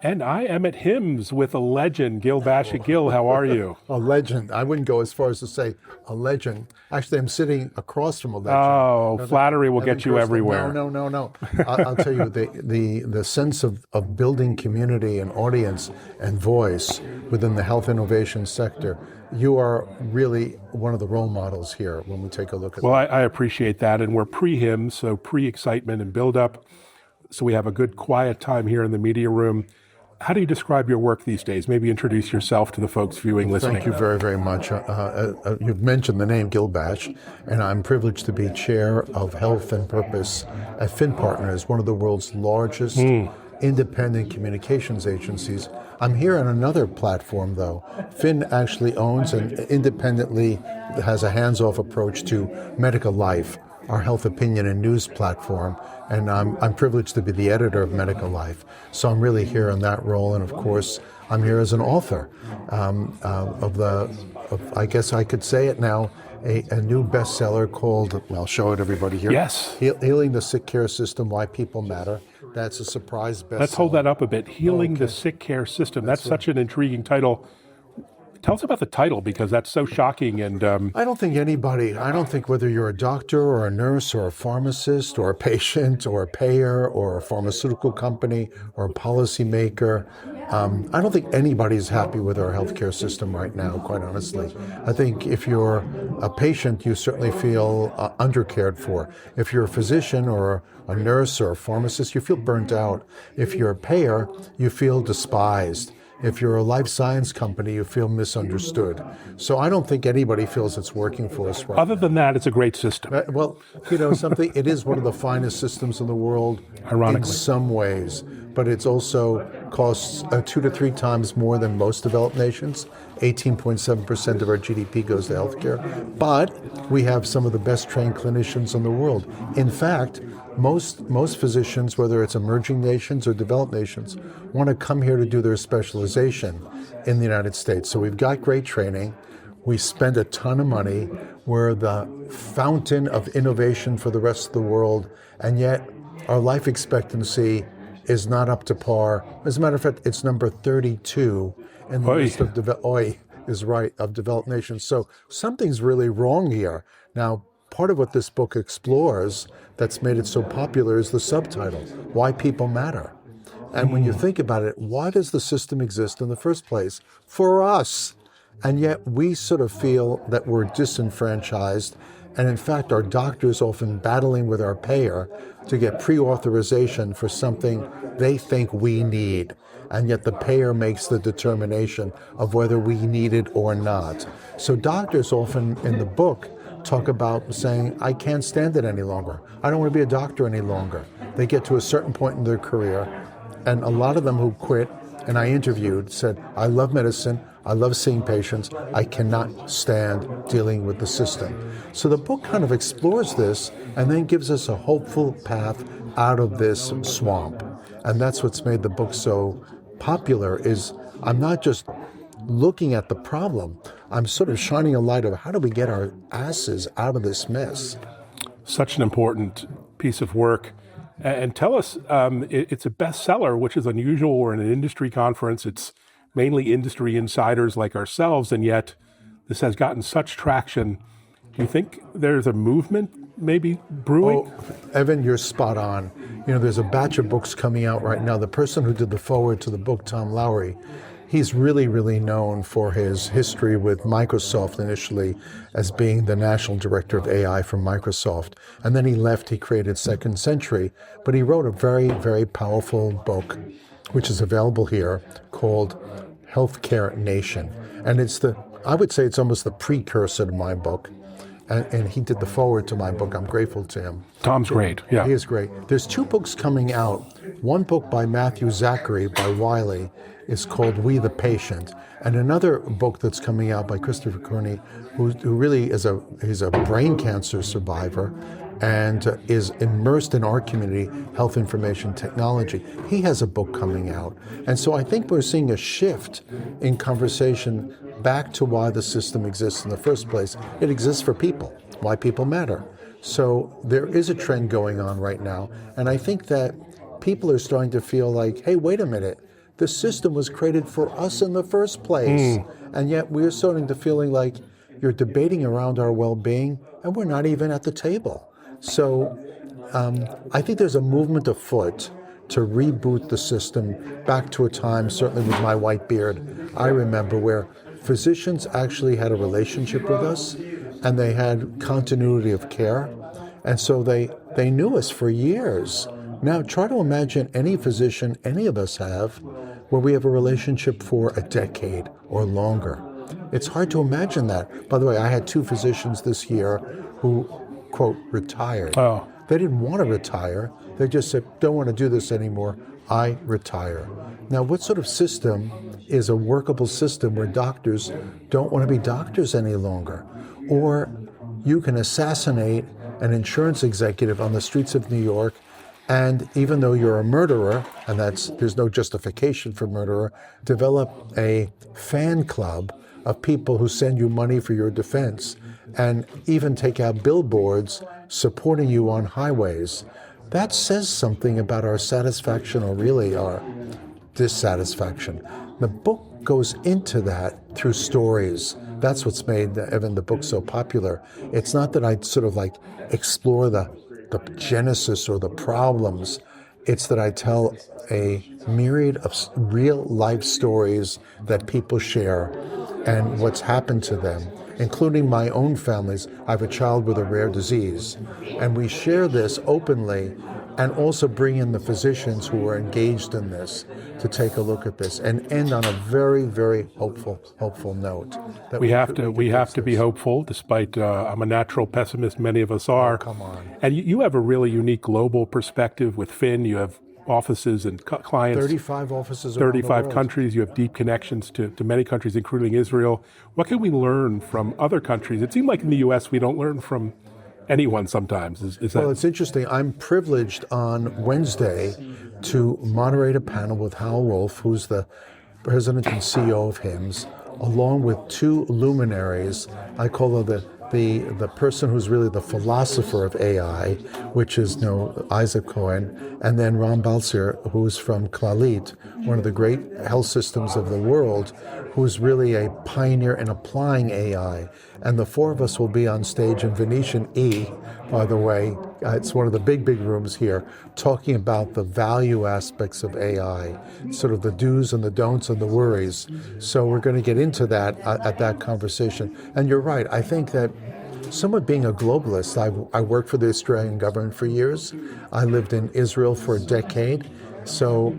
And I am at HIMSS with a legend, Gil Bashe. Gil, how are you? A legend. I wouldn't go as far as to say a legend. Actually, I'm sitting across from a legend. Oh, flattery will Evan get you Kirsler. everywhere. No. I'll tell you, the sense of building community and audience and voice within the health innovation sector, you are really one of the role models here when we take a look at Well, I appreciate that. And we're pre-HIMSS, so pre-excitement and build-up. So we have a good quiet time here in the media room. How do you describe your work these days? Maybe introduce yourself to the folks viewing, listening. Thank you very, very much. You've mentioned the name Gil Bashe, and I'm privileged to be chair of Health and Purpose at FinPartners, one of the world's largest independent communications agencies. I'm here on another platform, though. Fin actually owns and independently has a hands-off approach to Medical Life, our health opinion and news platform, and I'm privileged to be the editor of Medical Life. So I'm really here in that role, and of course, I'm here as an author I guess I could say it now, a new bestseller called, I'll show it everybody here. Yes. Healing the Sick Care System, Why People Matter. That's a surprise bestseller. Let's hold that up a bit. Healing the Sick Care System. That's such an intriguing title. Tell us about the title, because that's so shocking. And I don't think whether you're a doctor or a nurse or a pharmacist or a patient or a payer or a pharmaceutical company or a policymaker, I don't think anybody's happy with our healthcare system right now, quite honestly. I think if you're a patient, you certainly feel undercared for. If you're a physician or a nurse or a pharmacist, you feel burnt out. If you're a payer, you feel despised. If you're a life science company, you feel misunderstood. So I don't think anybody feels it's working for us right other now. than that, it's a great system. Well, it is one of the finest systems in the world, Ironically, in some ways, but it's also costs 2 to 3 times more than most developed nations. 18.7% of our GDP goes to healthcare, but we have some of the best trained clinicians in the world. In fact, most physicians, whether it's emerging nations or developed nations, want to come here to do their specialization in the United States. So we've got great training. We spend a ton of money. We're the fountain of innovation for the rest of the world, and yet our life expectancy is not up to par. As a matter of fact, it's number 32 in the list of developed nations. So something's really wrong here. Now, part of what this book explores that's made it so popular is the subtitle, Why People Matter. And when you think about it, why does the system exist in the first place? For us. And yet we sort of feel that we're disenfranchised. And in fact, our doctors often battling with our payer to get pre-authorization for something they think we need. And yet the payer makes the determination of whether we need it or not. So doctors often in the book talk about saying, I can't stand it any longer. I don't want to be a doctor any longer. They get to a certain point in their career, and a lot of them who quit, and I interviewed, said, I love medicine, I love seeing patients, I cannot stand dealing with the system. So the book kind of explores this and then gives us a hopeful path out of this swamp. And that's what's made the book so popular, is I'm not just looking at the problem, I'm sort of shining a light of how do we get our asses out of this mess. Such an important piece of work. And tell us, it's a bestseller, which is unusual. We're in an industry conference. It's mainly industry insiders like ourselves, and yet this has gotten such traction. Do you think there's a movement maybe brewing? Oh, Evan, you're spot on. There's a batch of books coming out right now. The person who did the foreword to the book, Tom Lowry, he's really, really known for his history with Microsoft initially as being the national director of AI for Microsoft. And then he left, he created Second Century, but he wrote a very, very powerful book, which is available here, called Healthcare Nation. And I would say it's almost the precursor to my book. And he did the foreword to my book. I'm grateful to him. Tom's great, yeah. He is great. There's 2 books coming out. One book by Matthew Zachary, by Wiley, is called We the Patient. And another book that's coming out by Christopher Cooney, who really is he's a brain cancer survivor and is immersed in our community, health information technology. He has a book coming out. And so I think we're seeing a shift in conversation back to why the system exists in the first place. It exists for people, why people matter. So there is a trend going on right now. And I think that people are starting to feel like, hey, wait a minute, The system was created for us in the first place. And yet we're starting to feeling like you're debating around our well-being and we're not even at the table. So I think there's a movement afoot to reboot the system back to a time, certainly with my white beard, I remember, where physicians actually had a relationship with us and they had continuity of care. And so they knew us for years. Now try to imagine any physician any of us have where we have a relationship for a decade or longer. It's hard to imagine that. By the way, I had 2 physicians this year who, quote, retired. Oh. They didn't want to retire. They just said, don't want to do this anymore. I retire. Now, what sort of system is a workable system where doctors don't want to be doctors any longer? Or you can assassinate an insurance executive on the streets of New York, and even though you're a murderer, and there's no justification for murderer, develop a fan club of people who send you money for your defense, and even take out billboards supporting you on highways. That says something about our satisfaction, or really our dissatisfaction. The book goes into that through stories. That's what's made, Evan, the book so popular. It's not that I sort of like explore the genesis or the problems. It's that I tell a myriad of real life stories that people share and what's happened to them, including my own families. I have a child with a rare disease, and we share this openly and also bring in the physicians who are engaged in this to take a look at this and end on a very, very hopeful note. That We have to be hopeful, despite I'm a natural pessimist, many of us are. Oh, come on. And you have a really unique global perspective with Finn. You have offices and clients. 35 offices around the 35 world. countries. You have deep connections to many countries, including Israel. What can we learn from other countries? It seems like in the U.S. we don't learn from anyone sometimes. Is that? Well, it's interesting. I'm privileged on Wednesday to moderate a panel with Hal Wolf, who's the president and CEO of HIMSS, along with 2 luminaries. I call her the person who's really the philosopher of AI, which is Isaac Cohen, and then Ron Balzer, who's from Clalit, one of the great health systems of the world, who's really a pioneer in applying AI. And the 4 of us will be on stage in Venetian E, by the way. It's one of the big rooms here, talking about the value aspects of AI, sort of the do's and the don'ts and the worries. So we're going to get into that at that conversation. And you're right, I think that somewhat being a globalist, I worked for the Australian government for years. I lived in Israel for a decade. So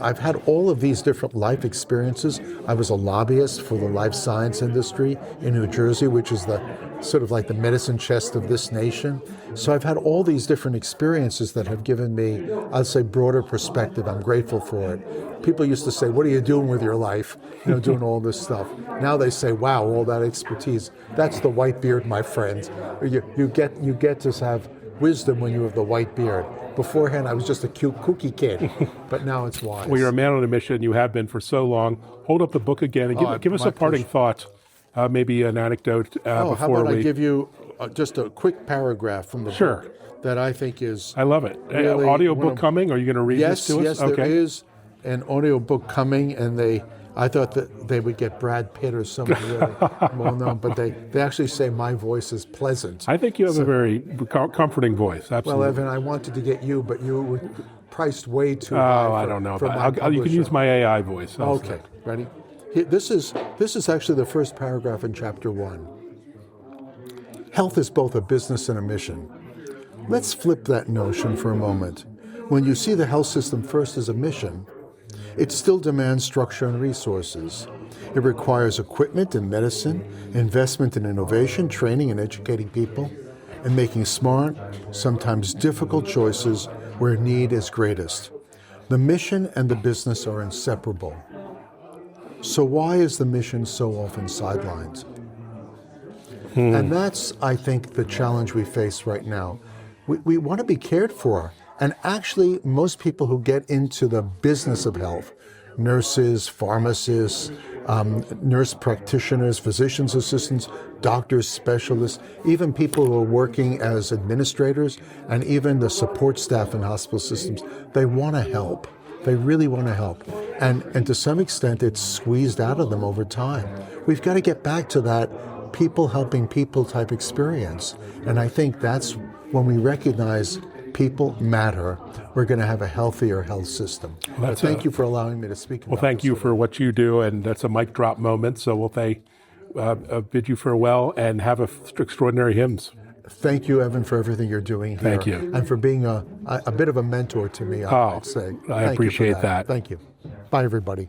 I've had all of these different life experiences. I was a lobbyist for the life science industry in New Jersey, which is the sort of like the medicine chest of this nation. So I've had all these different experiences that have given me, I'd say, broader perspective. I'm grateful for it. People used to say, what are you doing with your life? Doing all this stuff. Now they say, wow, all that expertise. That's the white beard, my friend. You get to have wisdom when you have the white beard. Beforehand, I was just a cute kooky kid, but now it's wise. Well, you're a man on a mission. You have been for so long. Hold up the book again and give us a parting thought, maybe an anecdote before how about we... I give you just a quick paragraph from the book that I think is... I love it. Really Audiobook coming? Are you going to read this to us? Yes, there is an audiobook coming, and I thought that they would get Brad Pitt or somebody really well-known, but they actually say my voice is pleasant. I think you have a very comforting voice, absolutely. Well, Evan, I wanted to get you, but you were priced way too high. Oh, I don't know. You can use my AI voice. Okay, ready? This is actually the first paragraph in chapter 1. Health is both a business and a mission. Let's flip that notion for a moment. When you see the health system first as a mission, it still demands structure and resources. It requires equipment and medicine, investment in innovation, training and educating people, and making smart, sometimes difficult choices where need is greatest. The mission and the business are inseparable. So why is the mission so often sidelined? And that's, I think, the challenge we face right now. We want to be cared for. And actually, most people who get into the business of health, nurses, pharmacists, nurse practitioners, physician's assistants, doctors, specialists, even people who are working as administrators, and even the support staff in hospital systems, they want to help. They really want to help. And to some extent, it's squeezed out of them over time. We've got to get back to that people helping people type experience. And I think that's when we recognize people matter, we're going to have a healthier health system. Well, thank you for allowing me to speak. Well, thank you for what you do, and that's a mic drop moment. So we'll bid you farewell and have extraordinary hymns. Thank you, Evan, for everything you're doing here. Thank you. And for being a bit of a mentor to me, I'd say. I appreciate that. Thank you. Bye, everybody.